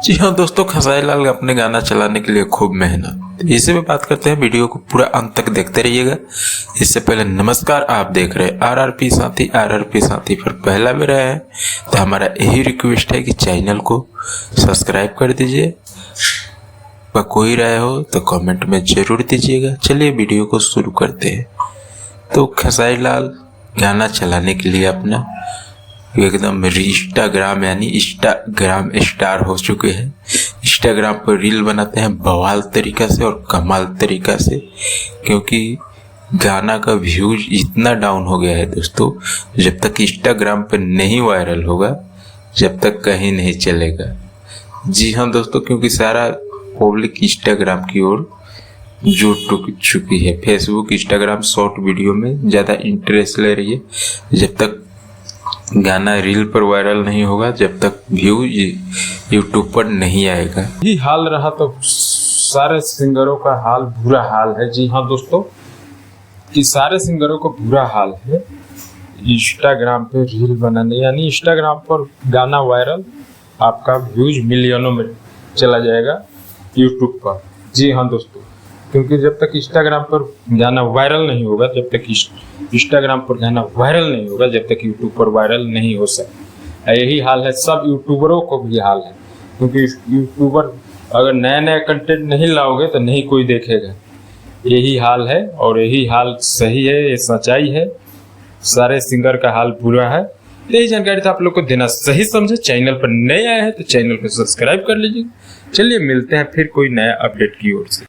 जी हाँ दोस्तों, खेसारी लाल अपने गाना चलाने के लिए खूब मेहनत। इसी में बात करते हैं, वीडियो को पूरा अंत तक देखते रहिएगा। इससे पहले नमस्कार, आप देख रहे हैं आरआरपी साथी। आरआरपी साथी पर पहला भी रहे हैं तो हमारा यही रिक्वेस्ट है कि चैनल को सब्सक्राइब कर दीजिए। वह कोई राय हो तो कमेंट में जरूर दीजिएगा। चलिए वीडियो को शुरू करते हैं। तो खेसारी लाल गाना चलाने के लिए अपना एकदम इंस्टाग्राम यानी इंस्टाग्राम स्टार हो चुके हैं। इंस्टाग्राम पर रील बनाते हैं बवाल तरीका से और कमाल तरीका से, क्योंकि गाना का व्यूज इतना डाउन हो गया है दोस्तों। जब तक इंस्टाग्राम पर नहीं वायरल होगा जब तक कहीं नहीं चलेगा। जी हाँ दोस्तों, क्योंकि सारा पब्लिक इंस्टाग्राम की ओर जुट चुकी है। फेसबुक इंस्टाग्राम शॉर्ट वीडियो में ज़्यादा इंटरेस्ट ले रही है। जब तक गाना रील पर वायरल नहीं होगा जब तक व्यू यूट्यूब पर नहीं आएगा। ही हाल रहा तो सारे सिंगरों का हाल बुरा हाल है। जी हाँ दोस्तों, कि सारे सिंगरों को बुरा हाल है इंस्टाग्राम पे रील बनाने, यानी इंस्टाग्राम पर गाना वायरल, आपका व्यूज मिलियनों में चला जाएगा यूट्यूब पर। जी हाँ दोस्तों, क्योंकि जब तक इंस्टाग्राम पर गाना वायरल नहीं होगा, जब तक इंस्टाग्राम पर गाना वायरल नहीं होगा, जब तक यूट्यूब पर वायरल नहीं हो सकता। यही हाल है, सब यूट्यूबरों को भी हाल है, क्योंकि यूट्यूबर अगर नया नया कंटेंट नहीं लाओगे तो नहीं कोई देखेगा। यही हाल है और यही हाल सही है, ये सच्चाई है। सारे सिंगर का हाल बुरा है। यही जानकारी तो आप लोग को देना सही समझे। चैनल पर नए आए हैं तो चैनल को सब्सक्राइब कर लीजिए। चलिए मिलते हैं फिर कोई नया अपडेट की ओर से।